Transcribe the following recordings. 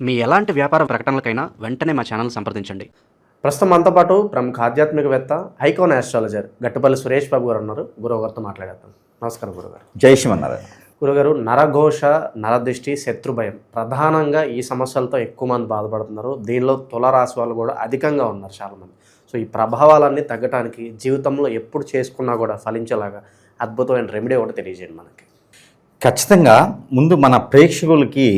మీ ఎలాంటి వ్యాపార ప్రకటనలకైనా వెంటనే మా ఛానల్ సంప్రదించండి. ప్రస్తుతం మనతో పాటు ప్రముఖ ఆధ్యాత్మికవేత్త ఐకాన్ ఆస్ట్రాలజర్ గట్టుపల్లి సురేష్ బాబు గారు ఉన్నారు. గురువుగారితో మాట్లాడేద్దాం. నమస్కారం గురుగారు. జై శ్రీమన్నారాయణ. గురుగారు, నరఘోష, నరదృష్టి, శత్రుభయం ప్రధానంగా ఈ సమస్యలతో ఎక్కువ మంది బాధపడుతున్నారు. దీనిలో తులారాశి వాళ్ళు కూడా అధికంగా ఉన్నారు చాలామంది. సో ఈ ప్రభావాలన్నీ తగ్గడానికి జీవితంలో ఎప్పుడు చేసుకున్నా కూడా ఫలించేలాగా అద్భుతమైన రెమెడీ ఒకటి తెలియజేయండి మనకి. ఖచ్చితంగా ముందు మన ప్రేక్షకులకి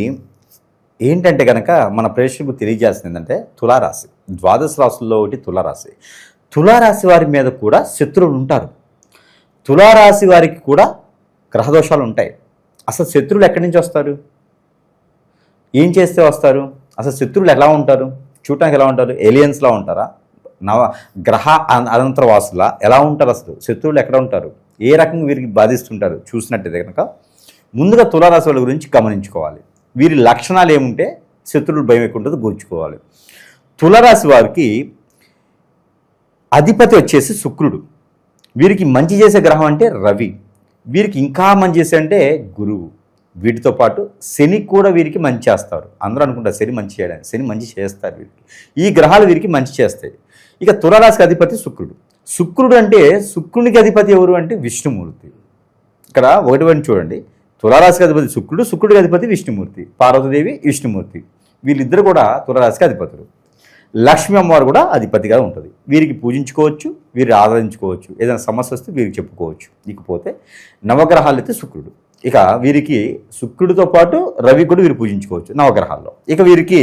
ఏంటంటే కనుక మన ప్రేక్షకులకు తెలియజేస్తుంది ఏంటంటే తులారాశి, ద్వాదశ రాశుల్లో ఒకటి తులారాశి. తులారాశి వారి మీద కూడా శత్రువులు ఉంటారు. తులారాశి వారికి కూడా గ్రహదోషాలు ఉంటాయి. అసలు శత్రువులు ఎక్కడి నుంచి వస్తారు, ఏం చేస్తే వస్తారు, అసలు శత్రువులు ఎలా ఉంటారు, చూడటానికి ఎలా ఉంటారు, ఏలియన్స్లా ఉంటారా, గ్రహ అనంతరవాసులా ఎలా ఉంటారు, అసలు శత్రువులు ఎక్కడ ఉంటారు, ఏ రకంగా వీరికి బాధిస్తుంటారు చూసినట్టయితే కనుక ముందుగా తులారాశి వాళ్ళ గురించి గమనించుకోవాలి. వీరి లక్షణాలు ఏముంటే శత్రువులు భయం ఎక్కువ ఉంటుందో గుర్చుకోవాలి. తులారాశి వారికి అధిపతి వచ్చేసి శుక్రుడు. వీరికి మంచి చేసే గ్రహం అంటే రవి. వీరికి ఇంకా మంచి చేసే అంటే గురువు. వీటితో పాటు శని కూడా వీరికి మంచి చేస్తారు. అందరూ అనుకుంటారు శని మంచి చేయడానికి, శని మంచి చేస్తారు వీరికి. ఈ గ్రహాలు వీరికి మంచి చేస్తాయి. ఇక తులారాశికి అధిపతి శుక్రుడు. శుక్రుడు అంటే శుక్రునికి అధిపతి ఎవరు అంటే విష్ణుమూర్తి. ఇక్కడ ఒకటి చూడండి, తులారాశికి అధిపతి శుక్రుడు, శుక్రుడికి అధిపతి విష్ణుమూర్తి, పార్వతీదేవి విష్ణుమూర్తి, వీళ్ళిద్దరు కూడా తులారాశికి అధిపతులు. లక్ష్మీ అమ్మవారు కూడా అధిపతిగా ఉంటుంది. వీరికి పూజించుకోవచ్చు, వీరిని ఆరాధించుకోవచ్చు, ఏదైనా సమస్య వస్తే వీరికి చెప్పుకోవచ్చు. ఇకపోతే నవగ్రహాలు అయితే శుక్రుడు. ఇక వీరికి శుక్రుడితో పాటు రవి కూడా వీరు పూజించుకోవచ్చు నవగ్రహాల్లో. ఇక వీరికి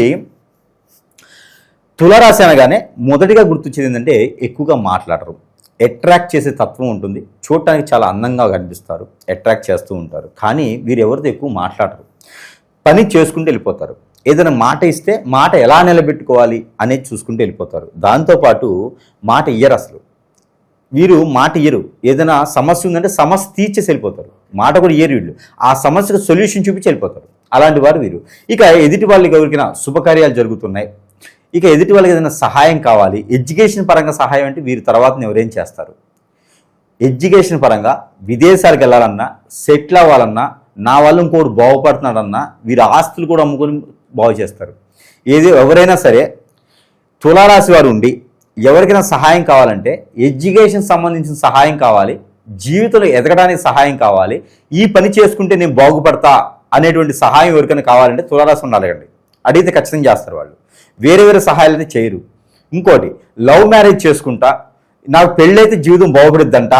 తులారాశి అనగానే మొదటిగా గుర్తొచ్చేది ఏంటంటే ఎక్కువగా మాట్లాడరు, అట్రాక్ట్ చేసే తత్వం ఉంటుంది, చూడటానికి చాలా అందంగా కనిపిస్తారు, అట్రాక్ట్ చేస్తూ ఉంటారు. కానీ వీరు ఎవరితో ఎక్కువ మాట్లాడరు, పని చేసుకుంటూ వెళ్ళిపోతారు. ఏదైనా మాట ఇస్తే మాట ఎలా నిలబెట్టుకోవాలి అనేది చూసుకుంటూ వెళ్ళిపోతారు. దాంతోపాటు మాట ఇయ్యరు, అసలు వీరు మాట ఇయ్యరు. ఏదైనా సమస్య ఉందంటే సమస్య తీర్చేసి వెళ్ళిపోతారు, మాట కూడా ఇయ్యరు వీళ్ళు. ఆ సమస్యకు సొల్యూషన్ చూపించి వెళ్ళిపోతారు. అలాంటి వారు వీరు. ఇక ఎదుటి వాళ్ళకి ఎవరికైనా శుభకార్యాలు జరుగుతున్నాయి, ఇక ఎదుటి వాళ్ళకి ఏదైనా సహాయం కావాలి, ఎడ్యుకేషన్ పరంగా సహాయం అంటే వీరి తర్వాత ఎవరేం చేస్తారు. ఎడ్యుకేషన్ పరంగా విదేశాలకు వెళ్ళాలన్నా, సెటిల్ అవ్వాలన్నా, నా వల్ల ఇంకోటి బాగుపడుతున్నాడన్నా వీరి ఆస్తులు కూడా అమ్ముకొని బాగు చేస్తారు. ఎవరైనా సరే తులారాశి వారు ఉండి ఎవరికైనా సహాయం కావాలంటే, ఎడ్యుకేషన్ సంబంధించిన సహాయం కావాలి, జీవితంలో ఎదగడానికి సహాయం కావాలి, ఈ పని చేసుకుంటే నేను బాగుపడతా అనేటువంటి సహాయం ఎవరికైనా కావాలంటే తులారాశి ఉండాలి. అడిగితే ఖచ్చితంగా చేస్తారు వాళ్ళు. వేరే వేరే సహాయాలు అయితే చేయరు. ఇంకోటి, లవ్ మ్యారేజ్ చేసుకుంటా, నాకు పెళ్ళైతే జీవితం బాగుపడుద్దంట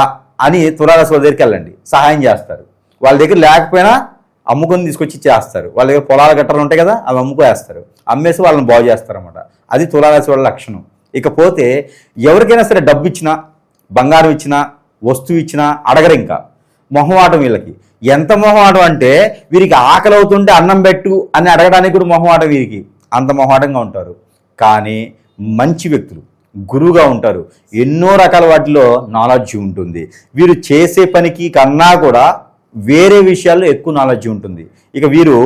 అని తులారాశి వాళ్ళ దగ్గరికి వెళ్ళండి, సహాయం చేస్తారు. వాళ్ళ దగ్గర లేకపోయినా అమ్ముకొని తీసుకొచ్చి చేస్తారు. వాళ్ళ దగ్గర పొలాల గట్టలు ఉంటాయి కదా, అవి అమ్ముకోవేస్తారు, అమ్మేసి వాళ్ళని బాగు చేస్తారన్నమాట. అది తులారాశి వాళ్ళ లక్షణం. ఇకపోతే ఎవరికైనా సరే డబ్బు ఇచ్చినా, బంగారం ఇచ్చినా, వస్తువు ఇచ్చినా అడగరు. ఇంకా మొహమాటం వీళ్ళకి. ఎంత మొహమాటం అంటే వీరికి ఆకలి అవుతుంటే అన్నం పెట్టు అని అడగడానికి కూడా మొహమాటం వీరికి. అంత మొహమాటంగా ఉంటారు. కానీ మంచి వ్యక్తులు, గురువుగా ఉంటారు. ఎన్నో రకాల వాటిలో నాలెడ్జ్ ఉంటుంది. వీరు చేసే పనికి కన్నా కూడా వేరే విషయాల్లో ఎక్కువ నాలెడ్జ్ ఉంటుంది. ఇక వీరు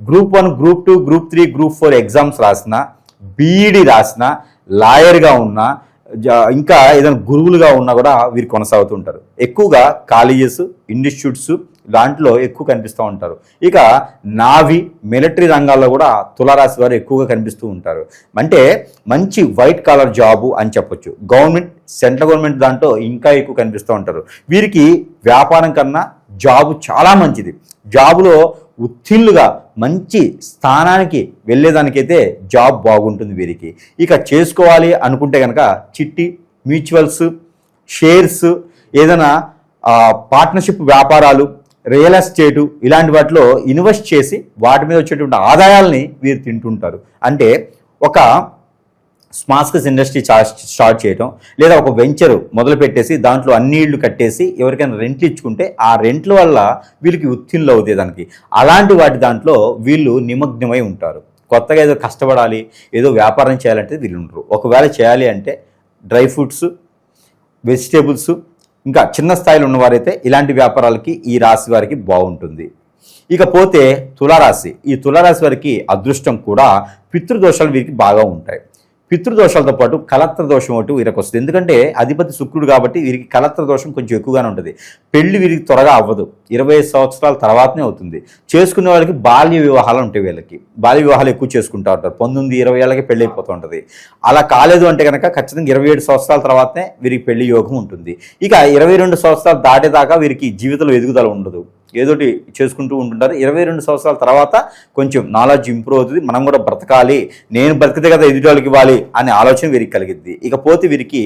group 1, group 2, group 3, group 4 exams రాసిన, బీఈడి రాసిన, లాయర్గా ఉన్నా, ఇంకా ఏదైనా గురువులుగా ఉన్నా కూడా వీరు కొనసాగుతూ ఉంటారు. ఎక్కువగా కాలేజెస్, ఇన్స్టిట్యూట్స్ దాంట్లో ఎక్కువ కనిపిస్తూ ఉంటారు. ఇక నావీ, మిలిటరీ రంగాల్లో కూడా తులారాశి వారు ఎక్కువగా కనిపిస్తూ ఉంటారు. అంటే మంచి వైట్ కాలర్ జాబు అని చెప్పొచ్చు. గవర్నమెంట్, సెంట్రల్ గవర్నమెంట్ దాంట్లో ఇంకా ఎక్కువ కనిపిస్తూ ఉంటారు. వీరికి వ్యాపారం కన్నా జాబు చాలా మంచిది. జాబులో ఉత్తీర్ణులుగా మంచి స్థానానికి వెళ్ళేదానికైతే జాబ్ బాగుంటుంది వీరికి. ఇక చేసుకోవాలి అనుకుంటే కనుక చిట్టి, మ్యూచువల్స్, షేర్స్, ఏదైనా పార్ట్నర్షిప్ వ్యాపారాలు, రియల్ ఎస్టేటు ఇలాంటి వాటిలో ఇన్వెస్ట్ చేసి వాటి మీద వచ్చేటువంటి ఆదాయాల్ని వీరు తింటుంటారు. అంటే ఒక స్మాల్ స్కేల్ ఇండస్ట్రీ స్టార్ట్ చేయడం, లేదా ఒక వెంచర్ మొదలు పెట్టేసి దాంట్లో అన్ని ఇళ్ళు కట్టేసి ఎవరికైనా రెంట్లు ఇచ్చుకుంటే ఆ రెంట్ల వల్ల వీళ్ళకి ఉత్తీర్ణులు అవుతాయి దానికి. అలాంటి వాటి దాంట్లో వీళ్ళు నిమగ్నమై ఉంటారు. కొత్తగా ఏదో కష్టపడాలి, ఏదో వ్యాపారం చేయాలంటే వీళ్ళు ఉండరు. ఒకవేళ చేయాలి అంటే డ్రై ఫ్రూట్స్, వెజిటేబుల్స్, ఇంకా చిన్న స్థాయిలో ఉన్నవారైతే ఇలాంటి వ్యాపారాలకి ఈ రాశి వారికి బాగుంటుంది. ఇకపోతే తులారాశి, ఈ తులారాశి వారికి అదృష్టం కూడా పితృదోషాలు వీరికి బాగా ఉంటాయి. పితృదోషాలతో పాటు కలత్ర దోషం ఒకటి వీరికి వస్తుంది. ఎందుకంటే అధిపతి శుక్రుడు కాబట్టి వీరికి కలత్ర దోషం కొంచెం ఎక్కువగానే ఉంటుంది. పెళ్లి వీరికి త్వరగా అవ్వదు, 25 సంవత్సరాల తర్వాతనే అవుతుంది. చేసుకునే వాళ్ళకి బాల్య వివాహాలు ఉంటాయి, వీళ్ళకి బాల్య వివాహాలు ఎక్కువ చేసుకుంటూ ఉంటారు. 19-20 ఏళ్ళకి పెళ్లి అయిపోతూ ఉంటుంది. అలా కాలేదు అంటే కనుక ఖచ్చితంగా 27 సంవత్సరాల తర్వాతనే వీరికి పెళ్లి యోగం ఉంటుంది. ఇక 22 సంవత్సరాలు దాటేదాకా వీరికి జీవితంలో ఎదుగుదల ఉండదు, ఏదోటి చేసుకుంటూ ఉంటుంటారు. 22 సంవత్సరాల తర్వాత కొంచెం నాలెడ్జ్ ఇంప్రూవ్ అవుతుంది. మనం కూడా బ్రతకాలి, నేను బ్రతికితే కదా ఎదుటి వాళ్ళకి ఇవ్వాలి అనే ఆలోచన వీరికి కలిగిద్ది. ఇకపోతే వీరికి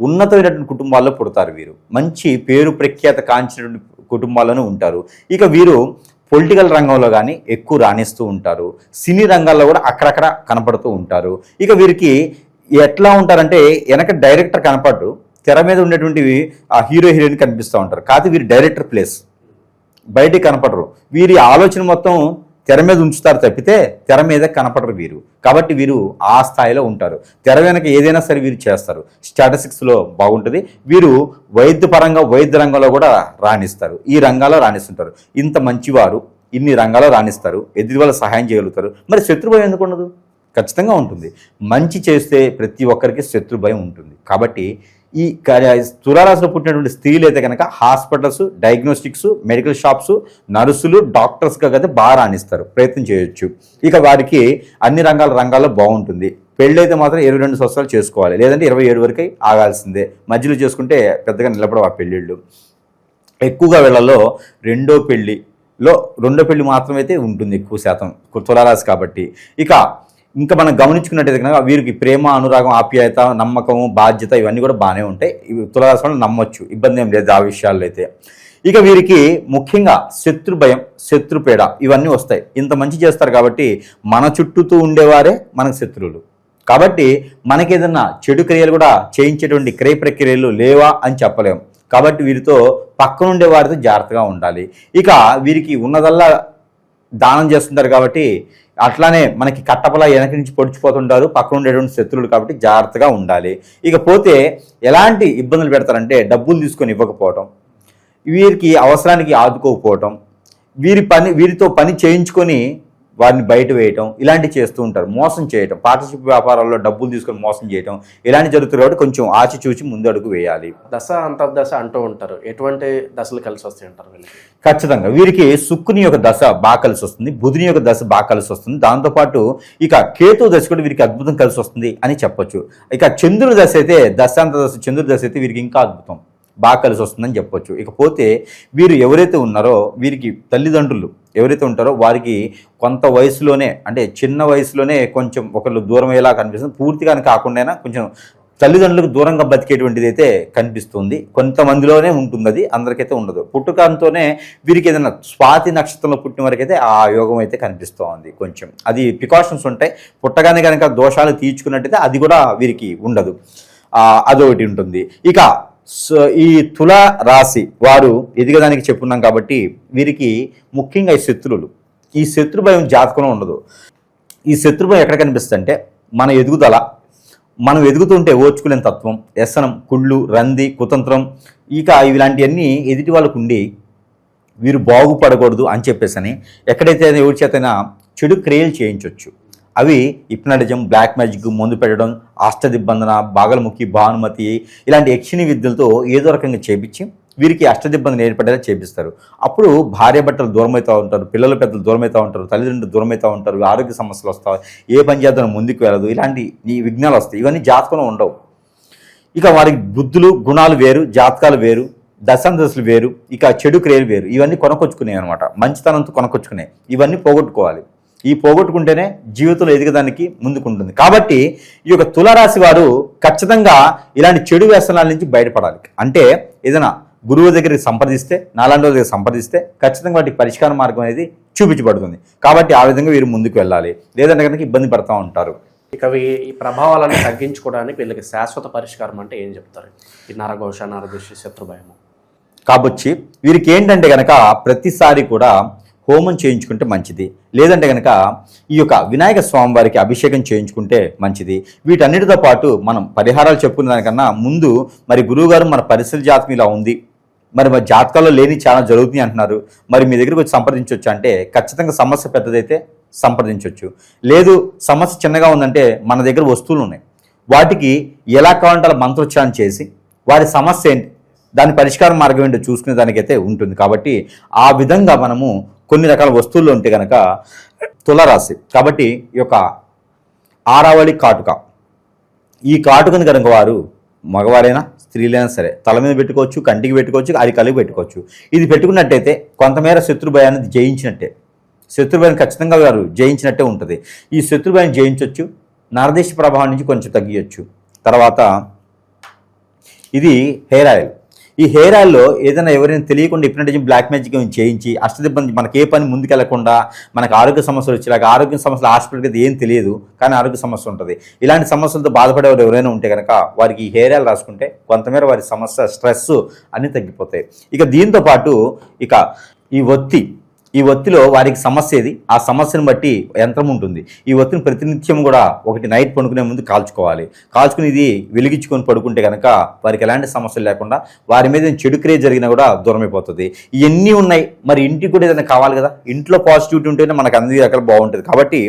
ఉన్నతమైనటువంటి కుటుంబాల్లో పుడతారు. వీరు మంచి పేరు ప్రఖ్యాత కాంచినటువంటి కుటుంబాల్లోనే ఉంటారు. ఇక వీరు పొలిటికల్ రంగంలో కానీ ఎక్కువ రాణిస్తూ ఉంటారు. సినీ రంగాల్లో కూడా అక్కడక్కడ కనపడుతూ ఉంటారు. ఇక వీరికి ఎట్లా ఉంటారంటే వెనక డైరెక్టర్ కనపడరు, తెర మీద ఉండేటువంటివి ఆ హీరో హీరోయిన్ కనిపిస్తూ ఉంటారు. కాకపోతే వీరు డైరెక్టర్ ప్లేస్, బయటికి కనపడరు. వీరి ఆలోచన మొత్తం తెర మీద ఉంచుతారు తప్పితే తెర మీద కనపడరు వీరు. కాబట్టి వీరు ఆ స్థాయిలో ఉంటారు. తెర వెనక ఏదైనా సరే వీరు చేస్తారు. స్టాటిస్టిక్స్లో బాగుంటుంది. వీరు వైద్య రంగంలో కూడా రాణిస్తారు. ఈ రంగాల్లో రాణిస్తుంటారు. ఇంత మంచివారు ఇన్ని రంగాల్లో రాణిస్తారు, ఎదుటి వాళ్ళ సహాయం చేయగలుగుతారు. మరి శత్రుభయం ఎందుకు ఉండదు? ఖచ్చితంగా ఉంటుంది. మంచి చేస్తే ప్రతి ఒక్కరికి శత్రుభయం ఉంటుంది. కాబట్టి ఈ తులారాశిలో పుట్టినటువంటి స్త్రీలు అయితే కనుక హాస్పిటల్స్, డయాగ్నోస్టిక్స్, మెడికల్ షాప్స్, నర్సులు, డాక్టర్స్గా అయితే బాగా రాణిస్తారు, ప్రయత్నం చేయొచ్చు. ఇక వారికి అన్ని రంగాల్లో బాగుంటుంది. పెళ్ళైతే మాత్రం 22 సంవత్సరాలు చేసుకోవాలి, లేదంటే 27 వరకు ఆగాల్సిందే. మధ్యలో చేసుకుంటే పెద్దగా నిలబడవు ఆ పెళ్ళిళ్ళు. ఎక్కువగా వీళ్ళలో రెండో పెళ్లి మాత్రమైతే ఉంటుంది ఎక్కువ శాతం తులారాశి కాబట్టి. ఇంకా మనం గమనించుకున్నట్టయితే కనుక వీరికి ప్రేమ, అనురాగం, ఆప్యాయత, నమ్మకము, బాధ్యత ఇవన్నీ కూడా బాగానే ఉంటాయి. ఇవి తులారాశి వాళ్ళు నమ్మొచ్చు, ఇబ్బంది ఏం లేదు ఆ విషయాల్లో అయితే. ఇక వీరికి ముఖ్యంగా శత్రుభయం, శత్రుపీడ ఇవన్నీ వస్తాయి. ఇంత మంచి చేస్తారు కాబట్టి మన చుట్టూతూ ఉండేవారే మనకు శత్రువులు. కాబట్టి మనకి ఏదన్నా చెడు క్రియలు కూడా చేయించేటువంటి క్రయ ప్రక్రియలు లేవా అని చెప్పలేము. కాబట్టి వీరితో పక్కనుండే వారితో జాగ్రత్తగా ఉండాలి. ఇక వీరికి ఉన్నదల్లా దానం చేస్తుంటారు కాబట్టి అట్లానే మనకి కట్టపలా వెనక నుంచి పొడిచిపోతుంటారు పక్కన ఉండేటువంటి శత్రువులు, కాబట్టి జాగ్రత్తగా ఉండాలి. ఇకపోతే ఎలాంటి ఇబ్బందులు పెడతారంటే డబ్బులు తీసుకొని ఇవ్వకపోవటం, వీరికి అవసరానికి ఆదుకోకపోవటం, వీరితో పని చేయించుకొని వారిని బయట వేయటం, ఇలాంటివి చేస్తూ ఉంటారు. మోసం చేయటం, పార్ట్నర్షిప్ వ్యాపారాల్లో డబ్బులు తీసుకొని మోసం చేయటం ఇలాంటి జరుగుతుంది. కాబట్టి కొంచెం ఆచిచూచి ముందు అడుగు వేయాలి. దశ అంతర్దశ అంటూ ఉంటారు, ఎటువంటి దశలు కలిసి వస్తాయి అంటారు వీళ్ళకి? ఖచ్చితంగా వీరికి శుక్రుని యొక్క దశ బాగా కలిసి వస్తుంది, బుధుని యొక్క దశ బాగా కలిసి వస్తుంది. దాంతోపాటు ఇక కేతు దశ కూడా వీరికి అద్భుతం కలిసి వస్తుంది అని చెప్పొచ్చు. ఇక చంద్రుడి దశ అయితే దశాంతర్దశ చంద్రుడి దశ అయితే వీరికి ఇంకా అద్భుతం బాగా కలిసి వస్తుందని చెప్పొచ్చు. ఇకపోతే వీరు ఎవరైతే ఉన్నారో వీరికి తల్లిదండ్రులు ఎవరైతే ఉంటారో వారికి కొంత వయసులోనే, అంటే చిన్న వయసులోనే కొంచెం ఒకళ్ళు దూరం అయ్యేలా కనిపిస్తుంది. పూర్తిగా కాకుండా కొంచెం తల్లిదండ్రులకు దూరంగా బతికేటువంటిది అయితే కనిపిస్తుంది. కొంతమందిలోనే ఉంటుంది, అది అందరికైతే ఉండదు. పుట్టుకంతోనే వీరికి ఏదైనా స్వాతి నక్షత్రంలో పుట్టిన వరకైతే ఆ యోగం అయితే కనిపిస్తూ ఉంది. కొంచెం అది ప్రికాషన్స్ ఉంటాయి. పుట్టగానే కనుక దోషాలు తీర్చుకున్నట్టయితే అది కూడా వీరికి ఉండదు, అదొకటి ఉంటుంది. ఇక ఈ తుల రాశి వారు ఎదిగడానికి చెప్పున్నాం కాబట్టి వీరికి ముఖ్యంగా ఈ శత్రుభయం జాతకంలో ఉండదు. ఈ శత్రుభయం ఎక్కడ కనిపిస్తుంది అంటే మన ఎదుగుదల, మనం ఎదుగుతుంటే ఓర్చుకునే తత్వం, వ్యసనం, కుళ్ళు, రంది, కుతంత్రం, ఇక ఇలాంటివన్నీ ఎదుటి వాళ్ళకు ఉండి వీరు బాగుపడకూడదు అని చెప్పేసి ఎక్కడైతే ఎవరి చేతైనా చెడు క్రియలు చేయించవచ్చు. అవి హిప్నటిజం, బ్లాక్ మ్యాజిక్, మందు పెట్టడం, అష్టదిబ్బందన, బాగలముఖి, భానుమతి ఇలాంటి యక్షిణి విద్యలతో ఏదో రకంగా చేపించి వీరికి అష్టదిబ్బందన ఏర్పడేలా చేపిస్తారు. అప్పుడు భార్య భర్తలు దూరమవుతూ ఉంటారు, పిల్లలు పెద్దలు దూరమవుతూ ఉంటారు, తల్లిదండ్రులు దూరమవుతూ ఉంటారు, ఆరోగ్య సమస్యలు వస్తాయి, ఏ పని చేద్దాం ముందుకు వెళ్ళదు, ఇలాంటి ఈ విఘ్నాలు వస్తాయి. ఇవన్నీ జాతకంలో ఉండవు. ఇక వారికి బుద్ధులు, గుణాలు వేరు, జాతకాలు వేరు, దశాంతదశలు వేరు, ఇక చెడు క్రియలు వేరు. ఇవన్నీ కొనకొచ్చుకునేవి అనమాట, మంచితనంతో కొనకొచ్చుకునే. ఇవన్నీ పోగొట్టుకోవాలి. ఈ పోగొట్టుకుంటేనే జీవితంలో ఎదిగడానికి ముందుకుంటుంది. కాబట్టి ఈ యొక్క తులారాశి వారు ఖచ్చితంగా ఇలాంటి చెడు వ్యసనాల నుంచి బయటపడాలి. అంటే ఏదైనా గురువు దగ్గరికి సంప్రదిస్తే, నాలాంటి దగ్గర సంప్రదిస్తే ఖచ్చితంగా వాటికి పరిష్కార మార్గం అనేది చూపించబడుతుంది. కాబట్టి ఆ విధంగా వీరు ముందుకు వెళ్ళాలి, లేదంటే కనుక ఇబ్బంది పడుతూ ఉంటారు. ఇక ఈ ప్రభావాలను తగ్గించుకోవడానికి వీళ్ళకి శాశ్వత పరిష్కారం అంటే ఏం చెప్తారు? ఈ నరఘోష, నరదృష్టి, శత్రుభయము కాబట్టి వీరికి ఏంటంటే కనుక ప్రతిసారి కూడా హోమం చేయించుకుంటే మంచిది, లేదంటే కనుక ఈ యొక్క వినాయక స్వామి వారికి అభిషేకం చేయించుకుంటే మంచిది. వీటన్నిటితో పాటు మనం పరిహారాలు చెప్పుకునే దానికన్నా ముందు మరి గురువుగారు మన పరిస్థితి జాతకం ఇలా ఉంది, మరి జాతకాల్లో లేని చాలా జరుగుతున్నాయి అంటున్నారు, మరి మీ దగ్గరికి వచ్చి సంప్రదించవచ్చు అంటే ఖచ్చితంగా సమస్య పెద్దదైతే సంప్రదించవచ్చు. లేదు సమస్య చిన్నగా ఉందంటే మన దగ్గర వస్తువులు ఉన్నాయి, వాటికి ఎలా కావాలంటే అలా మంత్రోచ్చారణ చేసి వారి సమస్య ఏంటి, దాని పరిష్కార మార్గం ఏంటో చూసుకునే దానికైతే ఉంటుంది. కాబట్టి ఆ విధంగా మనము కొన్ని రకాల వస్తువుల్లో ఉంటే కనుక తులారాశి కాబట్టి ఈ యొక్క ఆరావళి కాటుక, ఈ కాటుకను కనుక వారు మగవారైనా స్త్రీలైనా సరే తల మీద పెట్టుకోవచ్చు, కంటికి పెట్టుకోవచ్చు, అరికాలికి పెట్టుకోవచ్చు. ఇది పెట్టుకున్నట్టయితే కొంతమేర శత్రుభయాన్ని జయించినట్టే, శత్రుభయాన్ని ఖచ్చితంగా వారు జయించినట్టే ఉంటుంది. ఈ శత్రుభయాన్ని జయించవచ్చు, నరదిష్టి ప్రభావం నుంచి కొంచెం తగ్గించవచ్చు. తర్వాత ఇది హెయిర్ ఆయిల్. ఈ హెయిర్ ఆయిల్లో ఏదైనా ఎవరైనా తెలియకుండా హిప్నటిజం, బ్లాక్ మ్యాజిక్ చేయించి అష్టదిబ్బంది మనకి ఏ పని ముందుకెళ్లకుండా మనకు ఆరోగ్య సమస్యలు వచ్చేలాగా, ఆరోగ్య సమస్యలు హాస్పిటల్కి ఏం తెలియదు కానీ ఆరోగ్య సమస్య ఉంటుంది, ఇలాంటి సమస్యలతో బాధపడేవారు ఎవరైనా ఉంటే కనుక వారికి ఈ హెయిర్ ఆయిల్ రాసుకుంటే కొంతమేర వారి సమస్య, స్ట్రెస్ అన్నీ తగ్గిపోతాయి. ఇక దీంతో పాటు ఇక ఈ ఒత్తిలో వారికి సమస్య ఏది, ఆ సమస్యను బట్టి యంత్రం ఉంటుంది. ఈ ఒత్తిని ప్రతినిత్యం కూడా ఒకటి నైట్ పడుకునే ముందు కాల్చుకోవాలి. కాల్చుకుని ఇది వెలిగించుకొని పడుకుంటే కనుక వారికి ఎలాంటి సమస్యలు లేకుండా వారి మీద చెడు క్రియ జరిగినా కూడా దూరమైపోతుంది. ఇవన్నీ ఉన్నాయి, మరి ఇంటికి కూడా ఏదైనా కావాలి కదా, ఇంట్లో పాజిటివిటీ ఉంటేనే మనకు అన్ని రకాలు బాగుంటుంది. కాబట్టి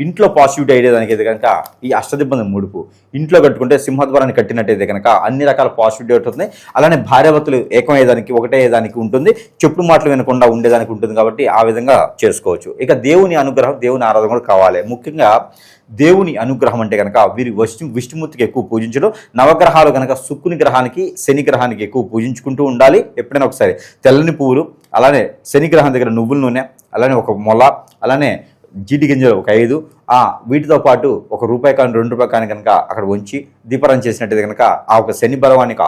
ఇంట్లో పాజిటివిటీ అయ్యేదానికి అయితే కనుక ఈ అష్టదిబ్బంది ముడుపు ఇంట్లో కట్టుకుంటే సింహద్వారాన్ని కట్టినట్టయితే కనుక అన్ని రకాల పాజిటివిటీ ఉంటుంది. అలానే భార్యాభర్తలు ఏకమయ్యేదానికి, ఒకటే అయ్యేదానికి ఉంటుంది, చెప్పుడు మాటలు వినకుండా ఉండేదానికి ఉంటుంది. కాబట్టి ఆ విధంగా చేసుకోవచ్చు. ఇక దేవుని అనుగ్రహం, దేవుని ఆరాధన కూడా కావాలి. ముఖ్యంగా దేవుని అనుగ్రహం అంటే కనుక వీరి విష్ణుమూర్తికి ఎక్కువ పూజించడం, నవగ్రహాలు కనుక శుక్రుని గ్రహానికి, శని గ్రహానికి ఎక్కువ పూజించుకుంటూ ఉండాలి. ఎప్పుడైనా ఒకసారి తెల్లని పువ్వులు, అలానే శని గ్రహం దగ్గర నువ్వుల నూనె, అలానే ఒక మొల, అలానే జీడి గింజలు ఒక 5, వీటితో పాటు ₹1 కానీ ₹2 కానీ కనుక అక్కడ ఉంచి దీపారాధన చేసినట్టయితే కనుక ఆ ఒక శని బలవానికి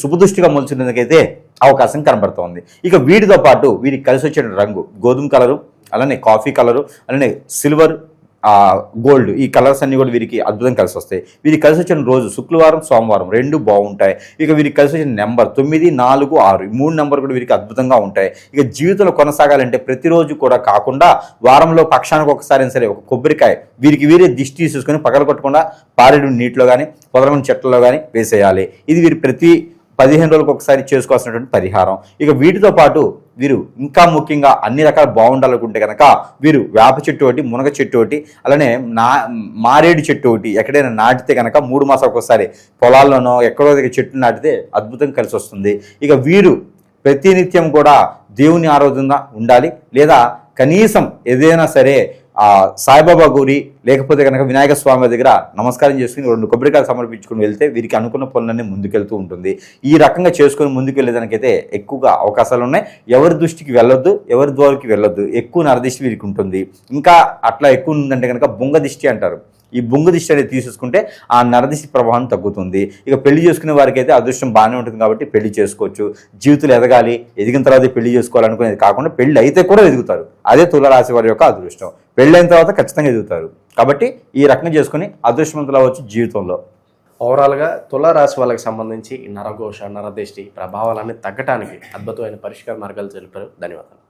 శుభదృష్టిగా మొలిచినందుకైతే అవకాశం కనబడుతోంది. ఇక వీటితో పాటు వీరికి కలిసి వచ్చే రంగు గోధుమ కలరు, అలానే కాఫీ కలరు, అలానే సిల్వర్, గోల్డ్, ఈ కలర్స్ అన్ని కూడా వీరికి అద్భుతం కలిసి వస్తాయి. వీరికి కలిసి వచ్చిన రోజు శుక్రవారం, సోమవారం 2 బాగుంటాయి. ఇక వీరికి కలిసి వచ్చిన నెంబర్ 9, 4, 6 ఈ 3 నెంబర్ కూడా వీరికి అద్భుతంగా ఉంటాయి. ఇక జీవితంలో కొనసాగాలంటే ప్రతిరోజు కూడా కాకుండా వారంలో పక్షానికి ఒకసారి సరే ఒక కొబ్బరికాయ వీరే దిష్టి తీసుకొని పగల కొట్టకుండా పారేడు నీటిలో కానీ, పొదలమైన చెట్లలో కానీ వేసేయాలి. ఇది వీరి ప్రతి 15 రోజులకు ఒకసారి చేసుకోవాల్సినటువంటి పరిహారం. ఇక వీటితో పాటు వీరు ఇంకా ముఖ్యంగా అన్ని రకాల బాగుండాలనుకుంటే కనుక వీరు వేప చెట్టు ఒకటి, మునగ చెట్టు ఒకటి, అలానే మారేడు చెట్టు ఒకటి ఎక్కడైనా నాటితే కనుక 3 మాసాలకు ఒకసారి పొలాల్లోనో ఎక్కడో దగ్గర చెట్టు నాటితే అద్భుతం కలిసి వస్తుంది. ఇక వీరు ప్రతినిత్యం కూడా దేవుని ఆరాధనగా ఉండాలి. లేదా కనీసం ఏదైనా సరే సాయిబాబా గురి లేకపోతే కనుక వినాయక స్వామి దగ్గర నమస్కారం చేసుకుని 2 కొబ్బరికాయలు సమర్పించుకుని వెళ్తే వీరికి అనుకున్న పనులన్నీ ముందుకెళ్తూ ఉంటుంది. ఈ రకంగా చేసుకుని ముందుకు వెళ్ళేదానికైతే ఎక్కువగా అవకాశాలు ఉన్నాయి. ఎవరి దృష్టికి వెళ్ళొద్దు, ఎవరి ద్వారాకి వెళ్ళొద్దు. ఎక్కువ నరదిష్టి వీరికి ఉంటుంది. ఇంకా అట్లా ఎక్కువ ఉందంటే కనుక బొంగ దిష్టి అంటారు. ఈ బొంగ దిష్టి అనేది తీసేసుకుంటే ఆ నరదిష్టి ప్రభావం తగ్గుతుంది. ఇక పెళ్లి చేసుకునే వారికి అయితే అదృష్టం బాగానే ఉంటుంది కాబట్టి పెళ్లి చేసుకోవచ్చు. జీవితంలో ఎదగాలి, ఎదిగిన తర్వాత పెళ్లి చేసుకోవాలనుకునేది కాకుండా పెళ్లి అయితే కూడా ఎదుగుతారు. అదే తులారాశి వారి యొక్క అదృష్టం. పెళ్ళైన తర్వాత ఖచ్చితంగా ఎదుగుతారు. కాబట్టి ఈ రకంగా చేసుకుని అదృష్టవంతులు అవ్వచ్చు జీవితంలో. ఓవరాల్గా తులారాశి వాళ్ళకి సంబంధించి ఈ నరఘోష, నరదిష్టి ప్రభావాలన్నీ తగ్గటానికి అద్భుతమైన పరిష్కార మార్గాలు తెలిపారు. ధన్యవాదాలు.